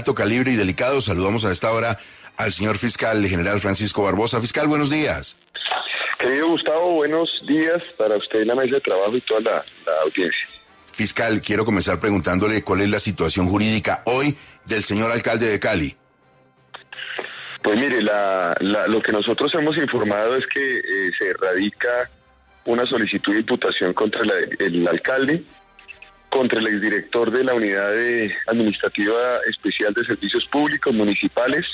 Alto calibre y delicado. Saludamos a esta hora al señor fiscal general Francisco Barbosa. Fiscal, buenos días. Querido Gustavo, buenos días para usted en la mesa de trabajo y toda la audiencia. Fiscal, quiero comenzar preguntándole cuál es la situación jurídica hoy del señor alcalde de Cali. Pues mire, lo que nosotros hemos informado es que se radica una solicitud de imputación contra el alcalde, contra el exdirector de la Unidad Administrativa Especial de Servicios Públicos Municipales,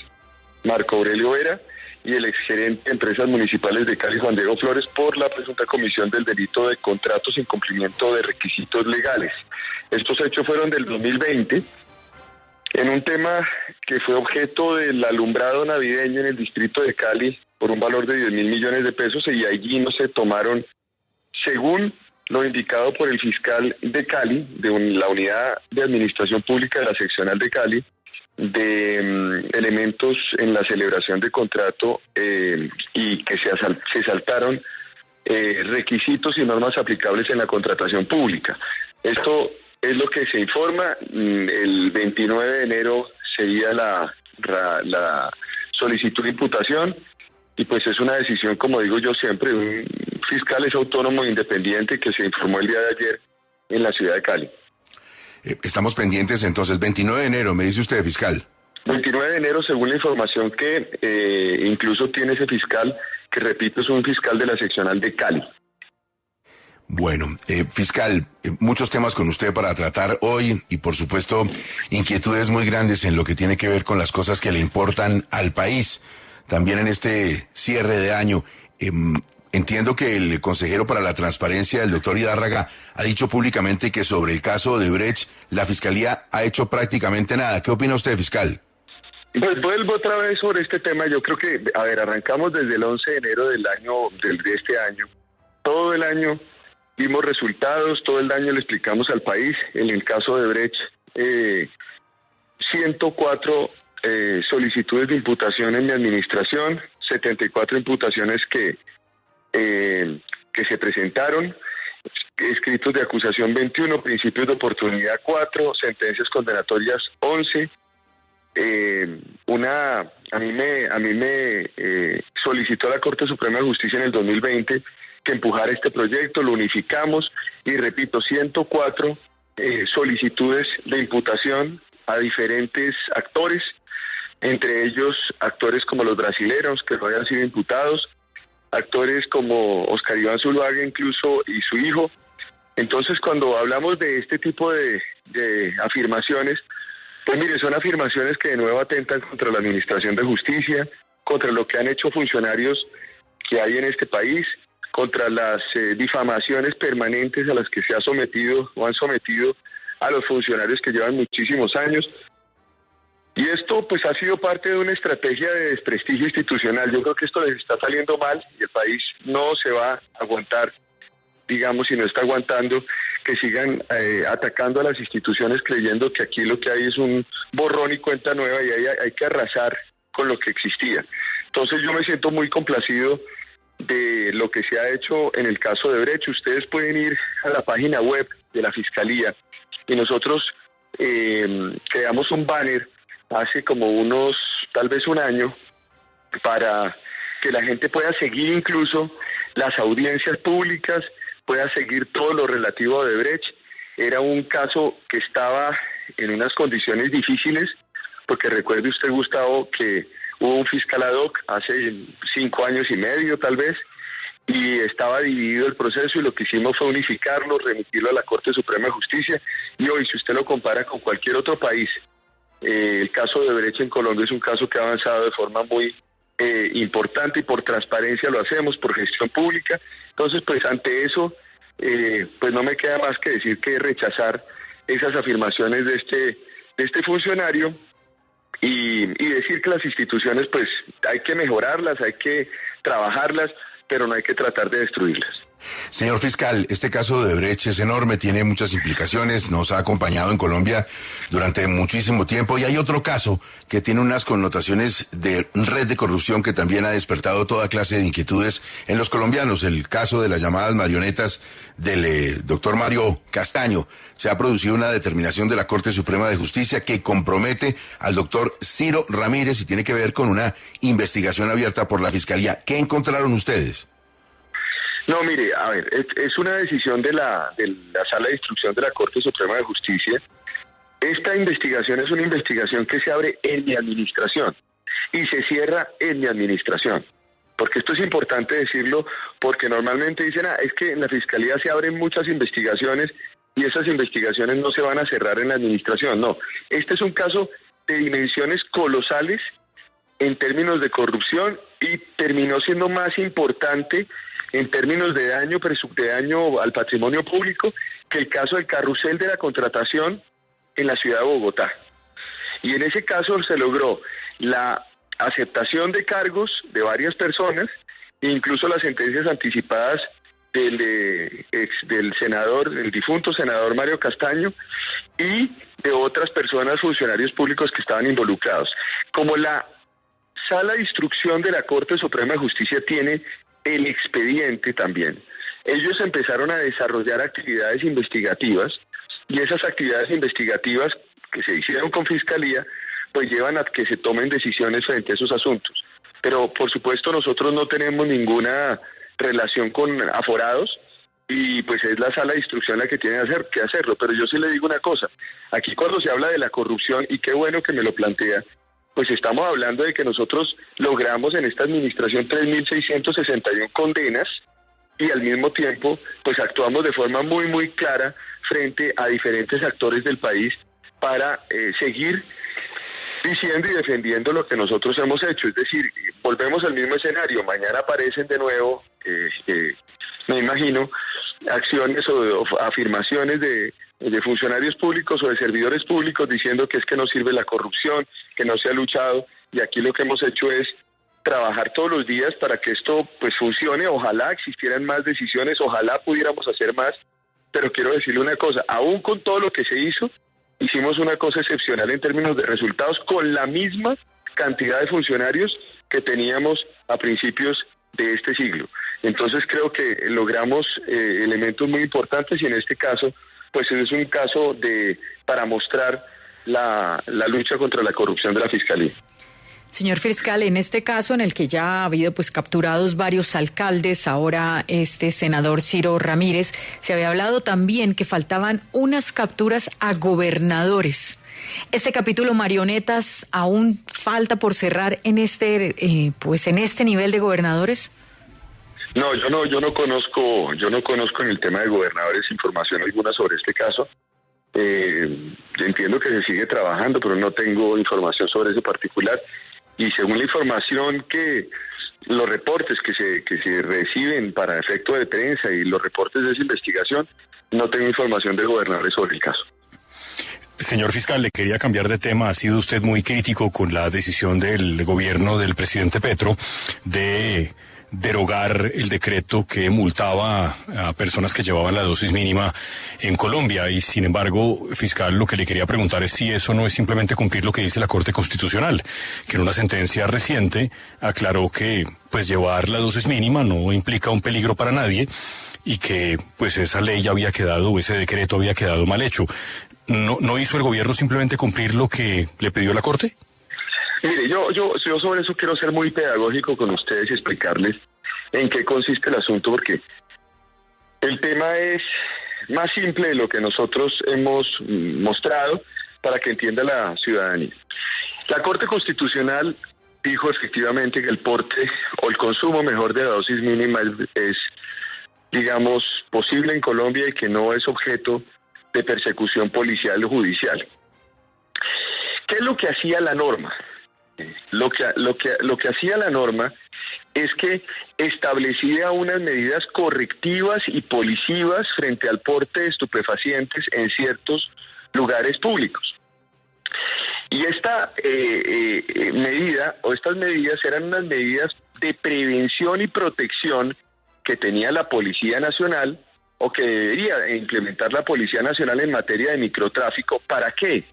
Marco Aurelio Vera, y el exgerente de Empresas Municipales de Cali, Juan Diego Flores, por la presunta comisión del delito de contratos en cumplimiento de requisitos legales. Estos hechos fueron del 2020, en un tema que fue objeto del alumbrado navideño en el distrito de Cali por un valor de 10.000 millones de pesos, y allí no se tomaron, según lo indicado por el fiscal de Cali, la Unidad de Administración Pública de la Seccional de Cali, de elementos en la celebración de contrato y que se saltaron requisitos y normas aplicables en la contratación pública. Esto es lo que se informa. El 29 de enero sería la solicitud de imputación, y pues es una decisión, como digo yo siempre, un fiscal es autónomo e independiente, que se informó el día de ayer en la ciudad de Cali. Estamos pendientes entonces, 29 de enero, me dice usted, fiscal. 29 de enero, según la información que incluso tiene ese fiscal, que repito, es un fiscal de la seccional de Cali. Bueno, fiscal, muchos temas con usted para tratar hoy y por supuesto inquietudes muy grandes en lo que tiene que ver con las cosas que le importan al país. También en este cierre de año, entiendo que el consejero para la transparencia, el doctor Hidárraga, ha dicho públicamente que sobre el caso Odebrecht la Fiscalía ha hecho prácticamente nada. ¿Qué opina usted, fiscal? Pues vuelvo otra vez sobre este tema. Yo creo que, arrancamos desde el 11 de enero de este año. Todo el año vimos resultados, todo el año le explicamos al país. En el caso de Odebrecht, 104 solicitudes de imputación en mi administración, 74 imputaciones que se presentaron, escritos de acusación 21, principios de oportunidad 4, sentencias condenatorias 11. A mí me solicitó la Corte Suprema de Justicia en el 2020 que empujara este proyecto, lo unificamos y repito, 104 solicitudes de imputación a diferentes actores, entre ellos actores como los brasileros que no habían sido imputados, actores como Oscar Iván Zuluaga incluso y su hijo. Entonces, cuando hablamos de este tipo de afirmaciones, pues mire, son afirmaciones que de nuevo atentan contra la administración de justicia, contra lo que han hecho funcionarios que hay en este país, contra las difamaciones permanentes a las que se ha sometido o han sometido a los funcionarios que llevan muchísimos años. Y esto pues ha sido parte de una estrategia de desprestigio institucional. Yo creo que esto les está saliendo mal y el país no se va a aguantar, digamos, si no está aguantando que sigan atacando a las instituciones creyendo que aquí lo que hay es un borrón y cuenta nueva y hay que arrasar con lo que existía. Entonces yo me siento muy complacido de lo que se ha hecho en el caso de Odebrecht. Ustedes pueden ir a la página web de la Fiscalía y nosotros creamos un banner hace como tal vez un año, para que la gente pueda seguir incluso las audiencias públicas, pueda seguir todo lo relativo a Odebrecht. Era un caso que estaba en unas condiciones difíciles, porque recuerde usted, Gustavo, que hubo un fiscal ad hoc hace 5 años y medio tal vez, y estaba dividido el proceso, y lo que hicimos fue unificarlo, remitirlo a la Corte Suprema de Justicia, y hoy, si usted lo compara con cualquier otro país, el caso de Odebrecht en Colombia es un caso que ha avanzado de forma muy importante, y por transparencia lo hacemos, por gestión pública. Entonces, pues ante eso, pues no me queda más que decir que rechazar esas afirmaciones de este funcionario y decir que las instituciones pues hay que mejorarlas, hay que trabajarlas, pero no hay que tratar de destruirlas. Señor fiscal, este caso de Odebrecht es enorme, tiene muchas implicaciones, nos ha acompañado en Colombia durante muchísimo tiempo y hay otro caso que tiene unas connotaciones de red de corrupción que también ha despertado toda clase de inquietudes en los colombianos, el caso de las llamadas marionetas del doctor Mario Castaño. Se ha producido una determinación de la Corte Suprema de Justicia que compromete al doctor Ciro Ramírez y tiene que ver con una investigación abierta por la Fiscalía. ¿Qué encontraron ustedes? No, mire, a ver, es una decisión de la Sala de Instrucción de la Corte Suprema de Justicia. Esta investigación es una investigación que se abre en mi administración y se cierra en mi administración. Porque esto es importante decirlo, porque normalmente dicen, es que en la Fiscalía se abren muchas investigaciones y esas investigaciones no se van a cerrar en la administración. No, este es un caso de dimensiones colosales en términos de corrupción y terminó siendo más importante en términos de daño al patrimonio público que el caso del carrusel de la contratación en la ciudad de Bogotá. Y en ese caso se logró la aceptación de cargos de varias personas, e incluso las sentencias anticipadas del senador, el difunto senador Mario Castaño, y de otras personas, funcionarios públicos que estaban involucrados. Como la Sala de Instrucción de la Corte Suprema de Justicia tiene el expediente también, ellos empezaron a desarrollar actividades investigativas y esas actividades investigativas que se hicieron con Fiscalía pues llevan a que se tomen decisiones frente a esos asuntos. Pero por supuesto nosotros no tenemos ninguna relación con aforados y pues es la Sala de Instrucción la que tiene que hacerlo. Pero yo sí le digo una cosa, aquí cuando se habla de la corrupción, y qué bueno que me lo plantea, pues estamos hablando de que nosotros logramos en esta administración 3.661 condenas y al mismo tiempo pues actuamos de forma muy muy clara frente a diferentes actores del país para seguir diciendo y defendiendo lo que nosotros hemos hecho. Es decir, volvemos al mismo escenario, mañana aparecen de nuevo, me imagino, acciones o afirmaciones de funcionarios públicos o de servidores públicos diciendo que es que no sirve la corrupción, que no se ha luchado, y aquí lo que hemos hecho es trabajar todos los días para que esto pues funcione. Ojalá existieran más decisiones, ojalá pudiéramos hacer más, pero quiero decirle una cosa, aún con todo lo que se hizo, hicimos una cosa excepcional en términos de resultados con la misma cantidad de funcionarios que teníamos a principios de este siglo. Entonces creo que logramos elementos muy importantes y en este caso pues es un caso para mostrar la lucha contra la corrupción de la Fiscalía. Señor fiscal, en este caso en el que ya ha habido pues capturados varios alcaldes, ahora este senador Ciro Ramírez, se había hablado también que faltaban unas capturas a gobernadores. ¿Este capítulo marionetas aún falta por cerrar en este nivel de gobernadores? No, yo no conozco en el tema de gobernadores información alguna sobre este caso. Entiendo que se sigue trabajando, pero no tengo información sobre ese particular. Y según la información los reportes que se reciben para efecto de prensa y los reportes de esa investigación, no tengo información de gobernadores sobre el caso. Señor fiscal, le quería cambiar de tema. Ha sido usted muy crítico con la decisión del gobierno del presidente Petro de derogar el decreto que multaba a personas que llevaban la dosis mínima en Colombia. Y sin embargo, fiscal, lo que le quería preguntar es si eso no es simplemente cumplir lo que dice la Corte Constitucional, que en una sentencia reciente aclaró que pues llevar la dosis mínima no implica un peligro para nadie y que pues esa ley ya había quedado, ese decreto había quedado mal hecho. ¿No hizo el gobierno simplemente cumplir lo que le pidió la Corte? Mire, yo sobre eso quiero ser muy pedagógico con ustedes y explicarles en qué consiste el asunto, porque el tema es más simple de lo que nosotros hemos mostrado para que entienda la ciudadanía. La Corte Constitucional dijo efectivamente que el porte o el consumo mejor de la dosis mínima es digamos, posible en Colombia y que no es objeto de persecución policial o judicial. ¿Qué es lo que hacía la norma? Lo que hacía la norma es que establecía unas medidas correctivas y policivas frente al porte de estupefacientes en ciertos lugares públicos. Y esta medida o estas medidas eran unas medidas de prevención y protección que tenía la Policía Nacional o que debería implementar la Policía Nacional en materia de microtráfico. ¿Para qué?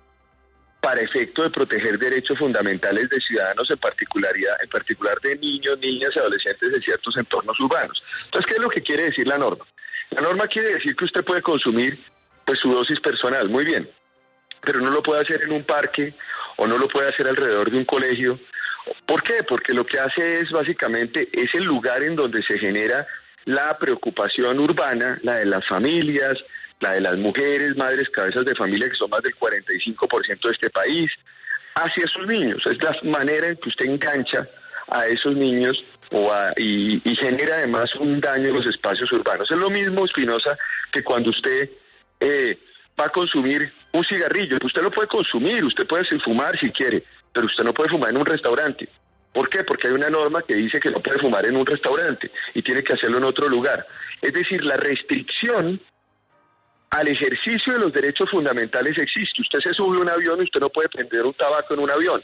Para efecto de proteger derechos fundamentales de ciudadanos, en particular de niños, niñas y adolescentes de ciertos entornos urbanos. Entonces, ¿qué es lo que quiere decir la norma? La norma quiere decir que usted puede consumir pues su dosis personal, muy bien, pero no lo puede hacer en un parque o no lo puede hacer alrededor de un colegio. ¿Por qué? Porque lo que hace es básicamente es el lugar en donde se genera la preocupación urbana, la de las familias, la de las mujeres, madres, cabezas de familia, que son más del 45% de este país, hacia sus niños. Es la manera en que usted engancha a esos niños y genera además un daño en los espacios urbanos. Es lo mismo, Espinosa, que cuando usted va a consumir un cigarrillo. Usted lo puede consumir, usted puede fumar si quiere, pero usted no puede fumar en un restaurante. ¿Por qué? Porque hay una norma que dice que no puede fumar en un restaurante y tiene que hacerlo en otro lugar. Es decir, la restricción al ejercicio de los derechos fundamentales existe. Usted se sube a un avión y usted no puede prender un tabaco en un avión.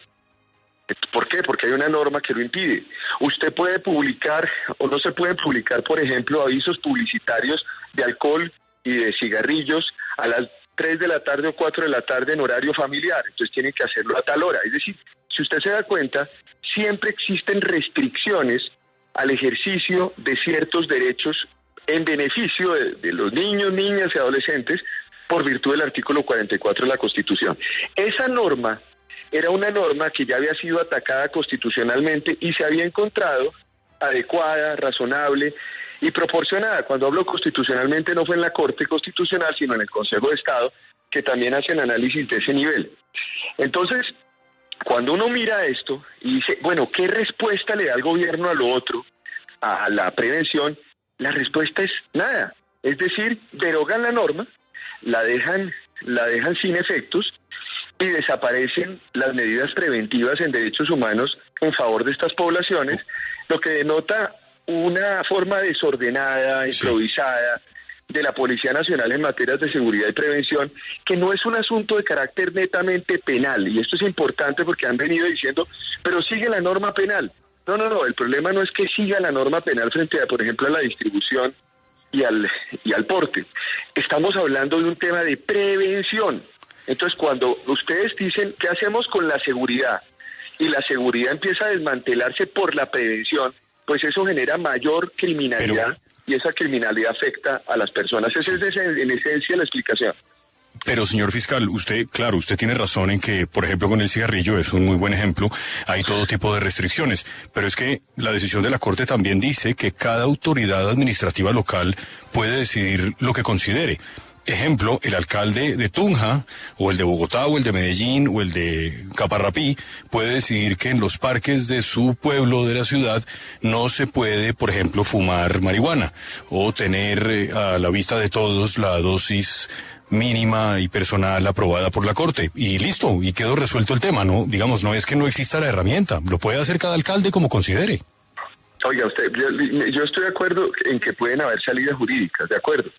¿Por qué? Porque hay una norma que lo impide. Usted puede publicar o no se pueden publicar, por ejemplo, avisos publicitarios de alcohol y de cigarrillos a las 3 de la tarde o 4 de la tarde en horario familiar. Entonces tienen que hacerlo a tal hora. Es decir, si usted se da cuenta, siempre existen restricciones al ejercicio de ciertos derechos en beneficio de los niños, niñas y adolescentes por virtud del artículo 44 de la Constitución. Esa norma era una norma que ya había sido atacada constitucionalmente y se había encontrado adecuada, razonable y proporcionada. Cuando hablo constitucionalmente no fue en la Corte Constitucional, sino en el Consejo de Estado, que también hacen análisis de ese nivel. Entonces, cuando uno mira esto y dice, bueno, ¿qué respuesta le da el gobierno a lo otro, a la prevención? La respuesta es nada. Es decir, derogan la norma, la dejan sin efectos y desaparecen las medidas preventivas en derechos humanos en favor de estas poblaciones, lo que denota una forma desordenada, improvisada de la Policía Nacional en materias de seguridad y prevención, que no es un asunto de carácter netamente penal, y esto es importante porque han venido diciendo, pero sigue la norma penal. No, el problema no es que siga la norma penal frente a, por ejemplo, a la distribución y al porte. Estamos hablando de un tema de prevención. Entonces, cuando ustedes dicen, ¿qué hacemos con la seguridad? Y la seguridad empieza a desmantelarse por la prevención, pues eso genera mayor criminalidad y esa criminalidad afecta a las personas. Esa es en esencia la explicación. Pero, señor fiscal, usted tiene razón en que, por ejemplo, con el cigarrillo, es un muy buen ejemplo, hay todo tipo de restricciones, pero es que la decisión de la Corte también dice que cada autoridad administrativa local puede decidir lo que considere. Ejemplo, el alcalde de Tunja, o el de Bogotá, o el de Medellín, o el de Caparrapí, puede decidir que en los parques de su pueblo, de la ciudad, no se puede, por ejemplo, fumar marihuana, o tener a la vista de todos la dosis mínima y personal aprobada por la Corte. Y listo, y quedó resuelto el tema, ¿no? Digamos, no es que no exista la herramienta, lo puede hacer cada alcalde como considere. Oiga, yo estoy de acuerdo en que pueden haber salidas jurídicas, de acuerdo,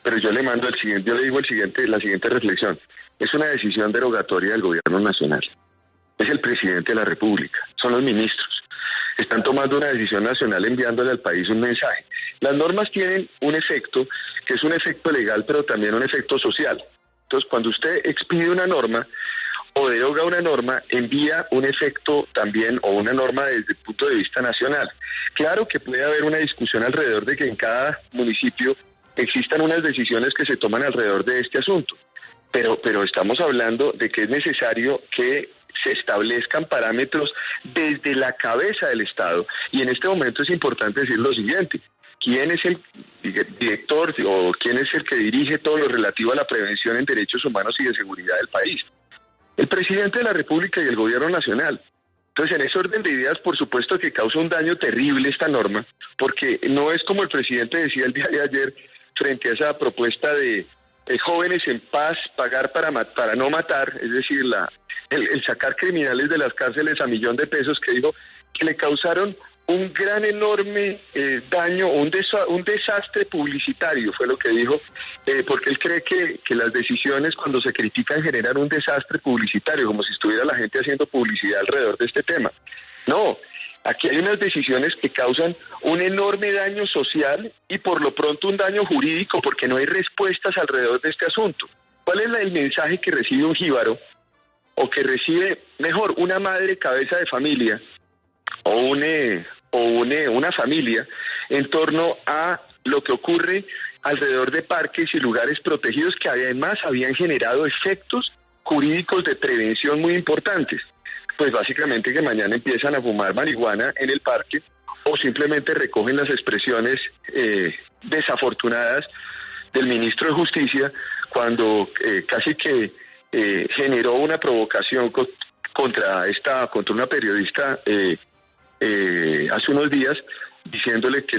pero yo le digo la siguiente reflexión. Es una decisión derogatoria del gobierno nacional. Es el presidente de la República, son los ministros. Están tomando una decisión nacional enviándole al país un mensaje. Las normas tienen un efecto, que es un efecto legal, pero también un efecto social. Entonces, cuando usted expide una norma o deroga una norma, envía un efecto también, o una norma desde el punto de vista nacional. Claro que puede haber una discusión alrededor de que en cada municipio existan unas decisiones que se toman alrededor de este asunto, pero estamos hablando de que es necesario que se establezcan parámetros desde la cabeza del Estado, y en este momento es importante decir lo siguiente: ¿quién es el director o quién es el que dirige todo lo relativo a la prevención en derechos humanos y de seguridad del país? El presidente de la República y el gobierno nacional. Entonces, en ese orden de ideas, por supuesto que causa un daño terrible esta norma, porque no es como el presidente decía el día de ayer frente a esa propuesta de jóvenes en paz, pagar para no matar, es decir, el sacar criminales de las cárceles a $1.000.000 de pesos, que dijo que le causaron un gran, enorme daño, un desastre publicitario, fue lo que dijo, porque él cree que las decisiones cuando se critican generan un desastre publicitario, como si estuviera la gente haciendo publicidad alrededor de este tema. No, Aquí hay unas decisiones que causan un enorme daño social y por lo pronto un daño jurídico porque no hay respuestas alrededor de este asunto. ¿Cuál es el mensaje que recibe un jíbaro o que recibe, mejor, una madre cabeza de familia o una familia en torno a lo que ocurre alrededor de parques y lugares protegidos que además habían generado efectos jurídicos de prevención muy importantes? Pues básicamente que mañana empiezan a fumar marihuana en el parque o simplemente recogen las expresiones desafortunadas del ministro de Justicia cuando casi que generó una provocación contra una periodista hace unos días, diciéndole que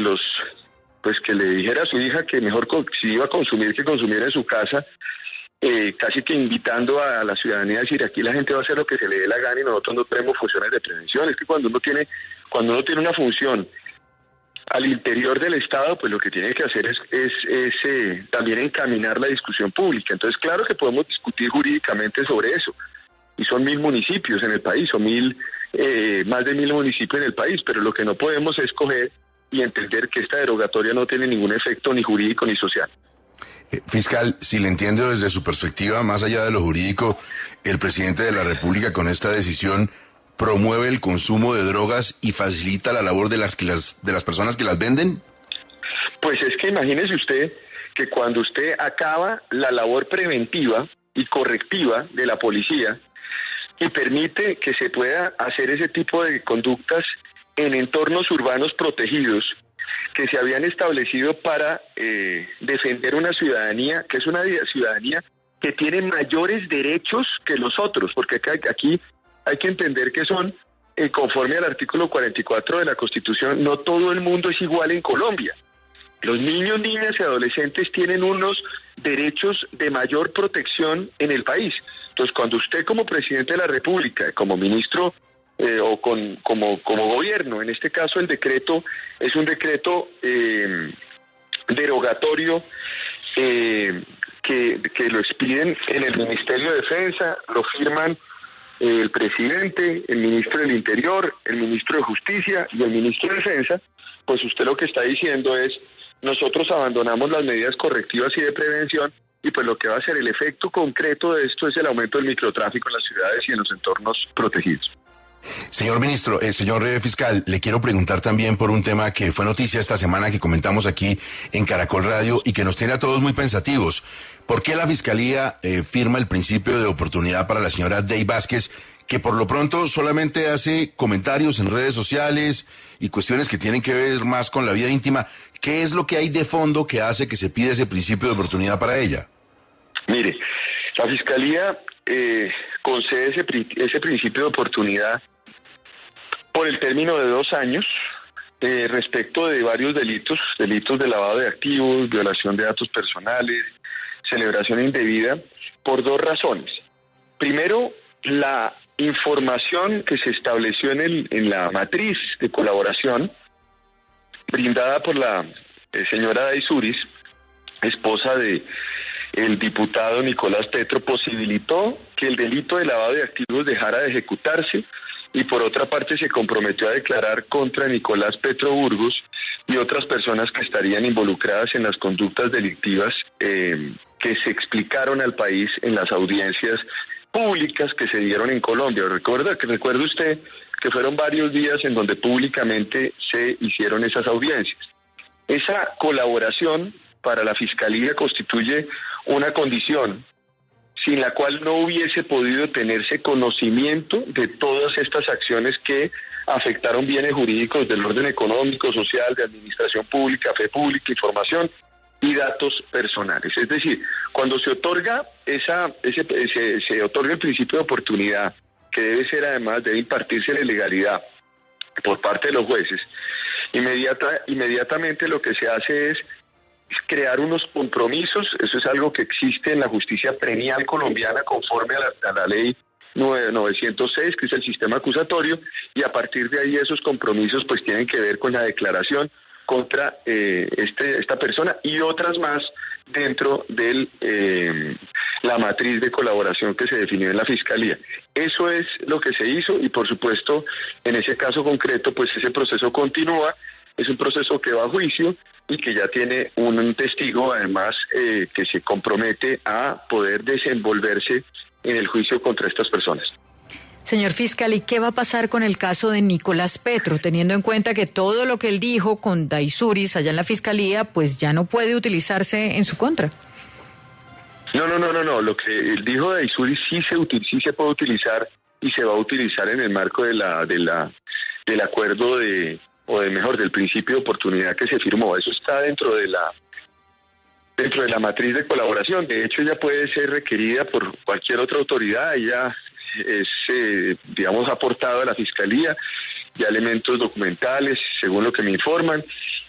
que le dijera a su hija que mejor si iba a consumir, que consumiera en su casa, casi que invitando a la ciudadanía a decir, aquí la gente va a hacer lo que se le dé la gana y nosotros no tenemos funciones de prevención. Es que cuando uno tiene una función al interior del Estado, pues lo que tiene que hacer es también encaminar la discusión pública. Entonces, claro que podemos discutir jurídicamente sobre eso. Y son 1.000 municipios en el país, son más de 1.000 municipios en el país, pero lo que no podemos es coger y entender que esta derogatoria no tiene ningún efecto ni jurídico ni social. Fiscal, si le entiendo desde su perspectiva, más allá de lo jurídico, el presidente de la República con esta decisión promueve el consumo de drogas y facilita la labor de las personas que las venden. Pues es que imagínese usted que cuando usted acaba la labor preventiva y correctiva de la policía y permite que se pueda hacer ese tipo de conductas en entornos urbanos protegidos que se habían establecido para defender una ciudadanía, que es una ciudadanía que tiene mayores derechos que los otros, porque aquí hay que entender que son, conforme al artículo 44 de la Constitución, no todo el mundo es igual en Colombia. Los niños, niñas y adolescentes tienen unos derechos de mayor protección en el país. Entonces, cuando usted como presidente de la República, como ministro como gobierno, en este caso el decreto es un decreto derogatorio que lo expiden en el Ministerio de Defensa, lo firman el presidente, el ministro del Interior, el ministro de Justicia y el ministro de Defensa, pues usted lo que está diciendo es, nosotros abandonamos las medidas correctivas y de prevención y pues lo que va a ser el efecto concreto de esto es el aumento del microtráfico en las ciudades y en los entornos protegidos. Señor ministro, señor fiscal, le quiero preguntar también por un tema que fue noticia esta semana que comentamos aquí en Caracol Radio y que nos tiene a todos muy pensativos. ¿Por qué la Fiscalía firma el principio de oportunidad para la señora Dey Vázquez, que por lo pronto solamente hace comentarios en redes sociales y cuestiones que tienen que ver más con la vida íntima? ¿Qué es lo que hay de fondo que hace que se pida ese principio de oportunidad para ella? Mire, la Fiscalía concede ese principio de oportunidad por el término de 2 años respecto de varios delitos de lavado de activos, violación de datos personales, celebración indebida, por 2 razones. Primero, la información que se estableció en la matriz de colaboración brindada por la señora Daysuris, esposa de el diputado Nicolás Petro, posibilitó que el delito de lavado de activos dejara de ejecutarse y por otra parte se comprometió a declarar contra Nicolás Petro Burgos y otras personas que estarían involucradas en las conductas delictivas que se explicaron al país en las audiencias públicas que se dieron en Colombia. Recuerde usted que fueron varios días en donde públicamente se hicieron esas audiencias. Esa colaboración para la Fiscalía constituye una condición sin la cual no hubiese podido tenerse conocimiento de todas estas acciones que afectaron bienes jurídicos del orden económico, social, de administración pública, fe pública, información y datos personales. Es decir, cuando se otorga se otorga el principio de oportunidad, que debe impartirse la legalidad por parte de los jueces, inmediatamente lo que se hace es crear unos compromisos. Eso es algo que existe en la justicia prenial colombiana conforme a la ley 906, que es el sistema acusatorio, y a partir de ahí esos compromisos pues tienen que ver con la declaración contra esta persona y otras más dentro de la matriz de colaboración que se definió en la Fiscalía. Eso es lo que se hizo y por supuesto en ese caso concreto pues ese proceso continúa, es un proceso que va a juicio y que ya tiene un testigo además que se compromete a poder desenvolverse en el juicio contra estas personas. Señor fiscal, ¿y qué va a pasar con el caso de Nicolás Petro, teniendo en cuenta que todo lo que él dijo con Daisuris allá en la fiscalía, pues ya no puede utilizarse en su contra? No. Lo que él dijo de Daisuris sí se puede utilizar y se va a utilizar en el marco del acuerdo del principio de oportunidad que se firmó. Eso está dentro de la matriz de colaboración. De hecho, ella puede ser requerida por cualquier otra autoridad. Ella es, ha aportado a la Fiscalía ya elementos documentales, según lo que me informan,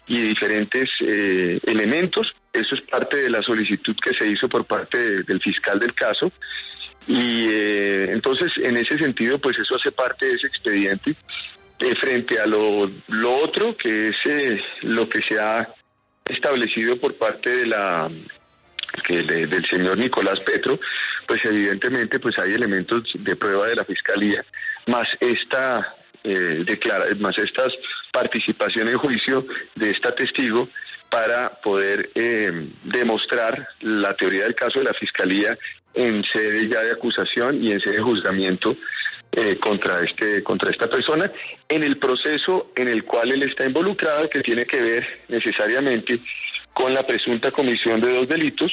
y diferentes elementos. Eso es parte de la solicitud que se hizo por parte del fiscal del caso. Y entonces, en ese sentido, pues eso hace parte de ese expediente. Frente a lo otro, que es lo que se ha establecido por parte del señor Nicolás Petro, pues evidentemente pues hay elementos de prueba de la Fiscalía, más estas participación en juicio de esta testigo para poder demostrar la teoría del caso de la Fiscalía en sede ya de acusación y en sede de juzgamiento contra esta persona, en el proceso en el cual él está involucrado, que tiene que ver necesariamente con la presunta comisión de dos delitos,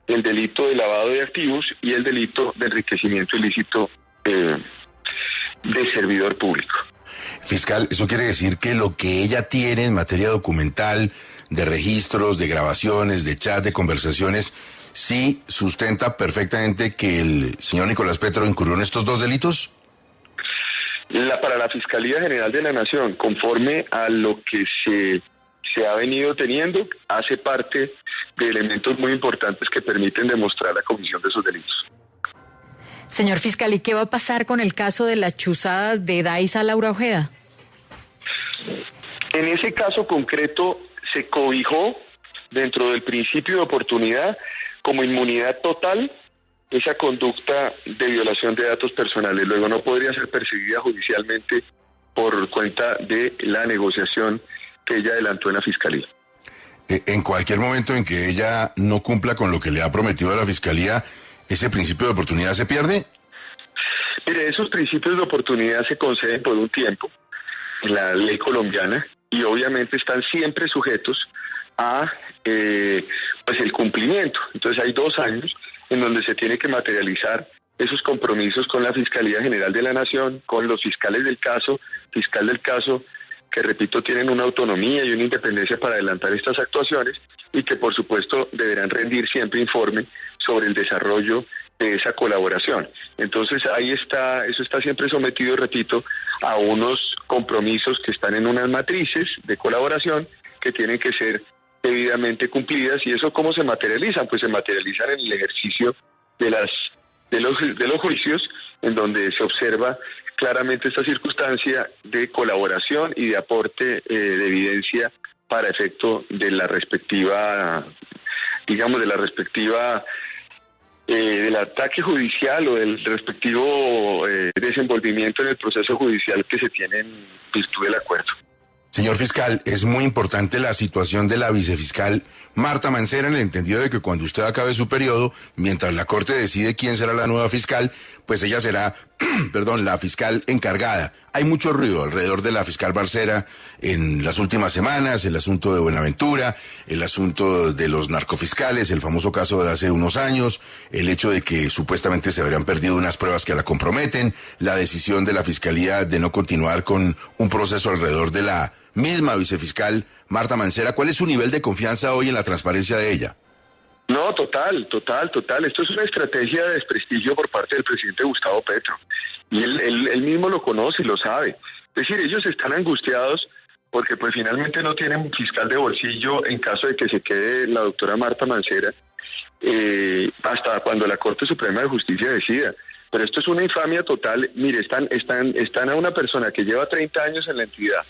el delito de lavado de activos y el delito de enriquecimiento ilícito de servidor público. Fiscal, eso quiere decir que lo que ella tiene en materia documental, de registros, de grabaciones, de chat, de conversaciones, sí sustenta perfectamente que el señor Nicolás Petro incurrió en estos dos delitos. Para la Fiscalía General de la Nación, conforme a lo que se ha venido teniendo, hace parte de elementos muy importantes que permiten demostrar la comisión de esos delitos. Señor fiscal, ¿y qué va a pasar con el caso de las chuzadas de Daiza Laura Ojeda? En ese caso concreto se cobijó dentro del principio de oportunidad como inmunidad total esa conducta de violación de datos personales. Luego no podría ser perseguida judicialmente por cuenta de la negociación que ella adelantó en la Fiscalía. En cualquier momento en que ella no cumpla con lo que le ha prometido a la Fiscalía, ¿ese principio de oportunidad se pierde? Mire, esos principios de oportunidad se conceden por un tiempo en la ley colombiana y obviamente están siempre sujetos a pues el cumplimiento. Entonces hay 2 años en donde se tiene que materializar esos compromisos con la Fiscalía General de la Nación, con los fiscales del caso, fiscal del caso, que repito, tienen una autonomía y una independencia para adelantar estas actuaciones y que por supuesto deberán rendir siempre informe sobre el desarrollo de esa colaboración. Entonces ahí está, eso está siempre sometido, repito, a unos compromisos que están en unas matrices de colaboración que tienen que ser debidamente cumplidas. ¿Y eso cómo se materializan? Pues se materializan en el ejercicio de los juicios, en donde se observa claramente esta circunstancia de colaboración y de aporte de evidencia para efecto de la respectiva, del ataque judicial o del respectivo desenvolvimiento en el proceso judicial que se tiene en virtud del acuerdo. Señor fiscal, es muy importante la situación de la vicefiscal Marta Mancera, en el entendido de que cuando usted acabe su periodo, mientras la Corte decide quién será la nueva fiscal, pues ella será, la fiscal encargada. Hay mucho ruido alrededor de la fiscal Barcera en las últimas semanas, el asunto de Buenaventura, el asunto de los narcofiscales, el famoso caso de hace unos años, el hecho de que supuestamente se habrían perdido unas pruebas que la comprometen, la decisión de la Fiscalía de no continuar con un proceso alrededor de la misma vicefiscal Marta Mancera. ¿Cuál es su nivel de confianza hoy en la transparencia de ella? No, total. Esto es una estrategia de desprestigio por parte del presidente Gustavo Petro. Y él mismo lo conoce y lo sabe. Es decir, ellos están angustiados porque pues finalmente no tienen fiscal de bolsillo en caso de que se quede la doctora Marta Mancera hasta cuando la Corte Suprema de Justicia decida. Pero esto es una infamia total. Mire, están a una persona que lleva 30 años en la entidad,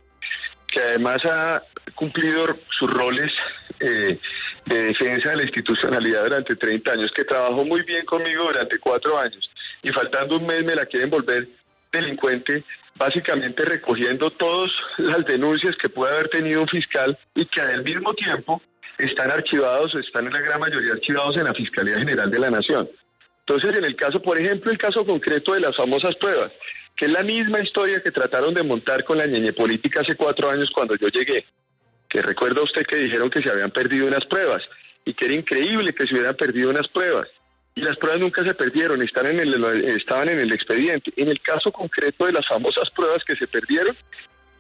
que además ha cumplido sus roles de defensa de la institucionalidad durante 30 años, que trabajó muy bien conmigo durante 4 años, y faltando un mes me la quieren volver delincuente, básicamente recogiendo todas las denuncias que puede haber tenido un fiscal y que al mismo tiempo están archivados, están en la gran mayoría archivados en la Fiscalía General de la Nación. Entonces, en el caso, por ejemplo, el caso concreto de las famosas pruebas, que es la misma historia que trataron de montar con la ñeñe política hace 4 años cuando yo llegué, que recuerda usted que dijeron que se habían perdido unas pruebas y que era increíble que se hubieran perdido unas pruebas. Y las pruebas nunca se perdieron, estaban en el expediente. En el caso concreto de las famosas pruebas que se perdieron,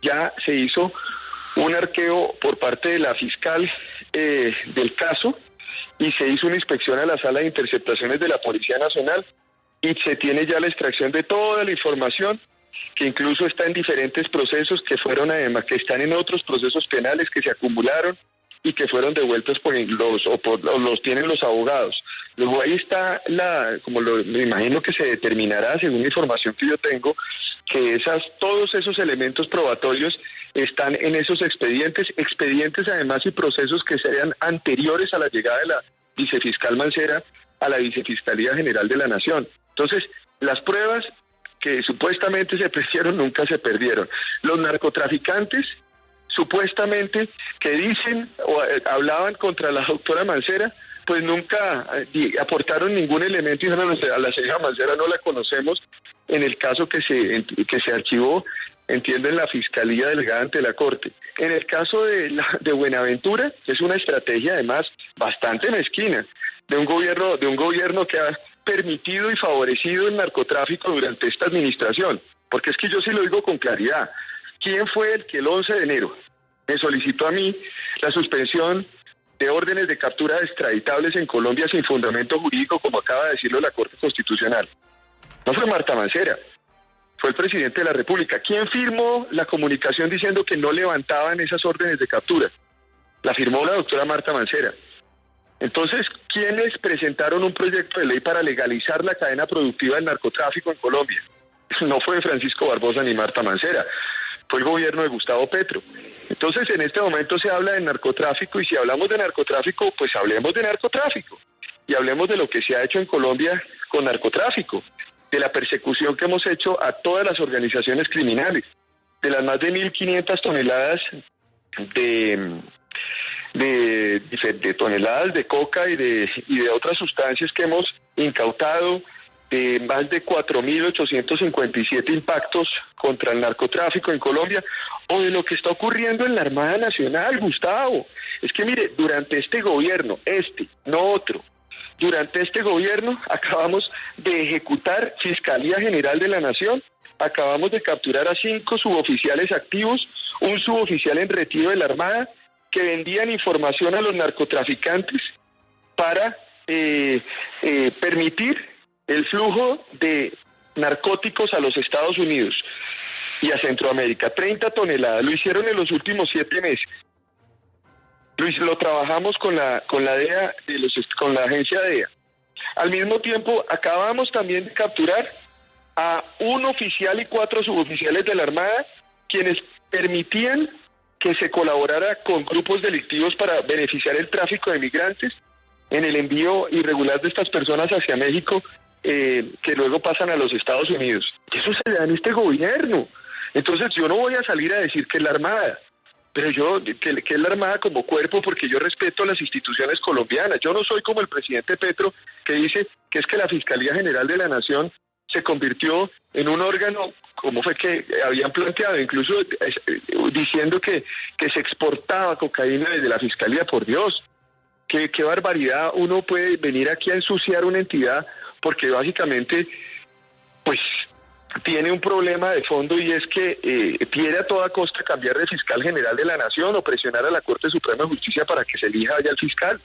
ya se hizo un arqueo por parte de la fiscal del caso y se hizo una inspección a la sala de interceptaciones de la Policía Nacional y se tiene ya la extracción de toda la información que incluso está en diferentes procesos que fueron además, que están en otros procesos penales que se acumularon y que fueron devueltos por los tienen los abogados. Luego ahí está me imagino que se determinará, según la información que yo tengo, que todos esos elementos probatorios están en esos expedientes además y procesos que serían anteriores a la llegada de la vicefiscal Mancera a la Vicefiscalía General de la Nación. Entonces, las pruebas que supuestamente se perdieron nunca se perdieron. Los narcotraficantes supuestamente que dicen o hablaban contra la doctora Mancera, pues nunca aportaron ningún elemento y dijeron a la señora Mancera no la conocemos en el caso que se archivó, entiendo, en la Fiscalía Delegada ante la Corte. En el caso de Buenaventura, es una estrategia además bastante mezquina de un gobierno que ha permitido y favorecido el narcotráfico durante esta administración, porque es que yo sí lo digo con claridad. ¿Quién fue el que el 11 de enero me solicitó a mí la suspensión de órdenes de captura extraditables en Colombia sin fundamento jurídico, como acaba de decirlo la Corte Constitucional? No fue Marta Mancera, fue el presidente de la República. ¿Quién firmó la comunicación diciendo que no levantaban esas órdenes de captura? La firmó la doctora Marta Mancera. Entonces, ¿quiénes presentaron un proyecto de ley para legalizar la cadena productiva del narcotráfico en Colombia? No fue Francisco Barbosa ni Marta Mancera, fue el gobierno de Gustavo Petro. Entonces, en este momento se habla de narcotráfico y si hablamos de narcotráfico, pues hablemos de narcotráfico y hablemos de lo que se ha hecho en Colombia con narcotráfico, de la persecución que hemos hecho a todas las organizaciones criminales, de las más de 1.500 toneladas de toneladas de coca y de otras sustancias que hemos incautado, de más de 4.857 impactos contra el narcotráfico en Colombia, o de lo que está ocurriendo en la Armada Nacional, Gustavo. Es que mire, durante este gobierno, no otro, durante este gobierno acabamos de ejecutar Fiscalía General de la Nación, acabamos de capturar a 5 suboficiales activos, un suboficial en retiro de la Armada, que vendían información a los narcotraficantes para permitir el flujo de narcóticos a los Estados Unidos y a Centroamérica. 30 toneladas, lo hicieron en los últimos 7 meses. Lo trabajamos con la DEA, con la agencia DEA. Al mismo tiempo, acabamos también de capturar a un oficial y 4 suboficiales de la Armada, quienes permitían que se colaborara con grupos delictivos para beneficiar el tráfico de migrantes en el envío irregular de estas personas hacia México, que luego pasan a los Estados Unidos. Eso se da en este gobierno. Entonces yo no voy a salir a decir que es la Armada, pero que es la Armada como cuerpo, porque yo respeto las instituciones colombianas. Yo no soy como el presidente Petro, que dice que es que la Fiscalía General de la Nación se convirtió en un órgano, como fue que habían planteado, incluso diciendo que se exportaba cocaína desde la Fiscalía. Por Dios, qué barbaridad. Uno puede venir aquí a ensuciar una entidad porque básicamente pues tiene un problema de fondo, y es que quiere a toda costa cambiar de fiscal general de la Nación o presionar a la Corte Suprema de Justicia para que se elija ya el fiscal.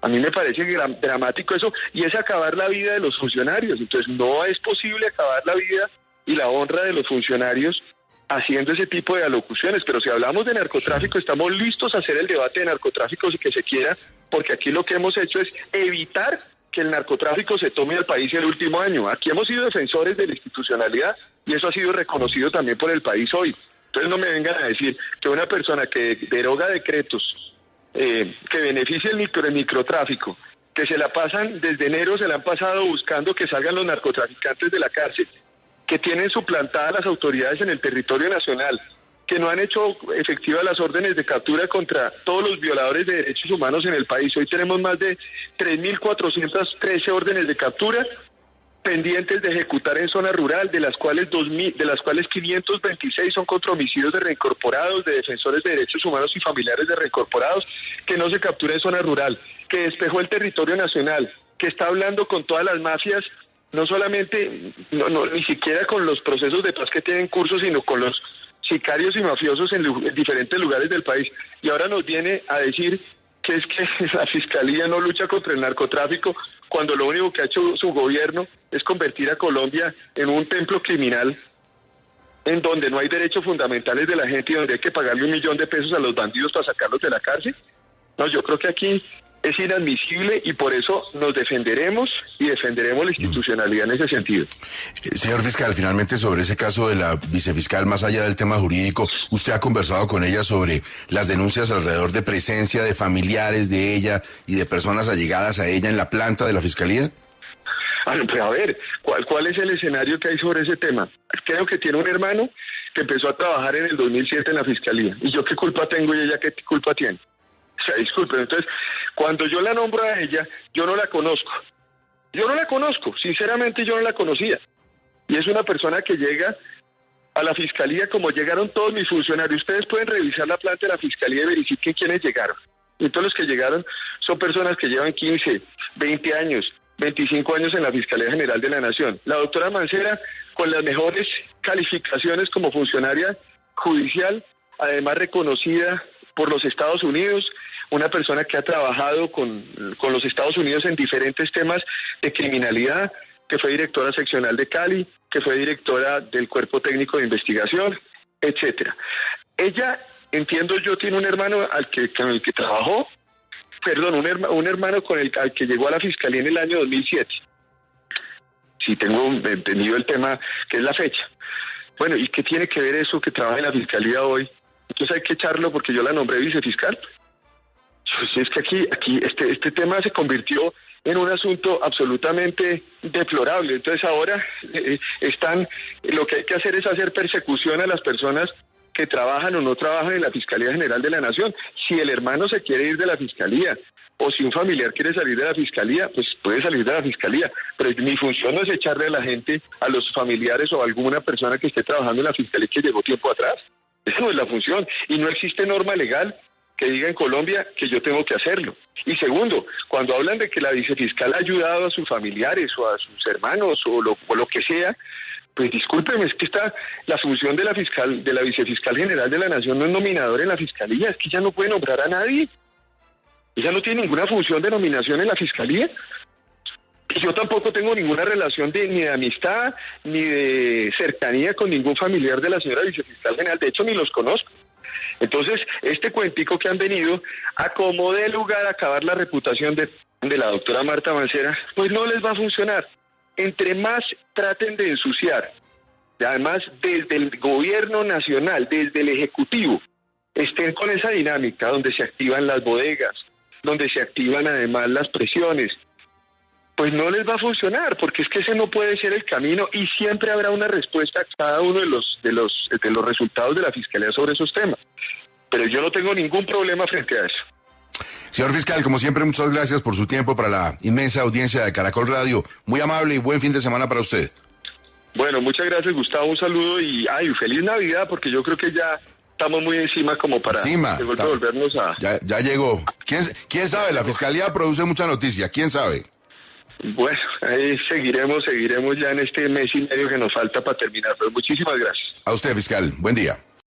A mí me parece dramático eso, y es acabar la vida de los funcionarios. Entonces no es posible acabar la vida y la honra de los funcionarios haciendo ese tipo de alocuciones. Pero si hablamos de narcotráfico, estamos listos a hacer el debate de narcotráfico que se quiera, porque aquí lo que hemos hecho es evitar que el narcotráfico se tome al país el último año. Aquí hemos sido defensores de la institucionalidad y eso ha sido reconocido también por el país hoy. Entonces no me vengan a decir que una persona que deroga decretos, que beneficia el microtráfico, que se la pasan, desde enero se la han pasado buscando que salgan los narcotraficantes de la cárcel, que tienen suplantadas las autoridades en el territorio nacional, que no han hecho efectivas las órdenes de captura contra todos los violadores de derechos humanos en el país. Hoy tenemos más de 3.413 órdenes de captura pendientes de ejecutar en zona rural, de las cuales 526 son contra homicidios de reincorporados, de defensores de derechos humanos y familiares de reincorporados, que no se captura en zona rural, que despejó el territorio nacional, que está hablando con todas las mafias, no solamente, ni siquiera con los procesos de paz que tienen curso, sino con los sicarios y mafiosos en diferentes lugares del país. Y ahora nos viene a decir que es que la Fiscalía no lucha contra el narcotráfico, cuando lo único que ha hecho su gobierno es convertir a Colombia en un templo criminal, en donde no hay derechos fundamentales de la gente y donde hay que pagarle $1 millón a los bandidos para sacarlos de la cárcel. No, yo creo que aquí es inadmisible y por eso nos defenderemos y defenderemos la institucionalidad en ese sentido. Señor fiscal, finalmente sobre ese caso de la vicefiscal, más allá del tema jurídico, ¿usted ha conversado con ella sobre las denuncias alrededor de presencia de familiares de ella y de personas allegadas a ella en la planta de la fiscalía? Pues a ver, ¿cuál es el escenario que hay sobre ese tema? Creo que tiene un hermano que empezó a trabajar en el 2007 en la fiscalía. ¿Y yo qué culpa tengo y ella qué culpa tiene? O sea, disculpen, entonces, cuando yo la nombro a ella, yo no la conozco. Sinceramente yo no la conocía. Y es una persona que llega a la fiscalía como llegaron todos mis funcionarios. Ustedes pueden revisar la planta de la fiscalía y verificar quiénes llegaron. Y todos los que llegaron son personas que llevan 15, 20 años, 25 años en la Fiscalía General de la Nación. La doctora Mancera, con las mejores calificaciones como funcionaria judicial, además reconocida por los Estados Unidos, una persona que ha trabajado con los Estados Unidos en diferentes temas de criminalidad, que fue directora seccional de Cali, que fue directora del Cuerpo Técnico de Investigación, etcétera. Ella, entiendo yo, tiene un hermano con el que trabajó, un hermano al que llegó a la Fiscalía en el año 2007. Si tengo entendido el tema, que es la fecha. Bueno, ¿y qué tiene que ver eso que trabaja en la Fiscalía hoy? Entonces hay que echarlo porque yo la nombré vicefiscal. Pues es que aquí este tema se convirtió en un asunto absolutamente deplorable. Entonces ahora lo que hay que hacer es hacer persecución a las personas que trabajan o no trabajan en la Fiscalía General de la Nación. Si el hermano se quiere ir de la Fiscalía o si un familiar quiere salir de la Fiscalía, pues puede salir de la Fiscalía. Pero mi función no es echarle a la gente, a los familiares o a alguna persona que esté trabajando en la Fiscalía que llegó tiempo atrás. Esa no es la función. Y no existe norma legal que diga en Colombia que yo tengo que hacerlo. Y segundo, cuando hablan de que la vicefiscal ha ayudado a sus familiares o a sus hermanos o lo que sea, pues discúlpeme, es que la función de la vicefiscal general de la Nación no es nominadora en la Fiscalía, es que ella no puede nombrar a nadie. Ella no tiene ninguna función de nominación en la Fiscalía. Y yo tampoco tengo ninguna relación ni de amistad ni de cercanía con ningún familiar de la señora vicefiscal general, de hecho ni los conozco. Entonces, este cuentico que han venido a como de lugar a acabar la reputación de la doctora Marta Mancera, pues no les va a funcionar. Entre más traten de ensuciar, y además desde el gobierno nacional, desde el Ejecutivo, estén con esa dinámica donde se activan las bodegas, donde se activan además las presiones, pues no les va a funcionar, porque es que ese no puede ser el camino y siempre habrá una respuesta a cada uno de los resultados de la Fiscalía sobre esos temas. Pero yo no tengo ningún problema frente a eso. Señor fiscal, como siempre, muchas gracias por su tiempo para la inmensa audiencia de Caracol Radio. Muy amable y buen fin de semana para usted. Bueno, muchas gracias, Gustavo, un saludo y feliz Navidad, porque yo creo que ya estamos muy encima como para volvernos a... Ya llegó. ¿Quién sabe? La Fiscalía produce mucha noticia, ¿quién sabe? Bueno, ahí seguiremos ya en este mes y medio que nos falta para terminar, pero muchísimas gracias. A usted, fiscal, buen día.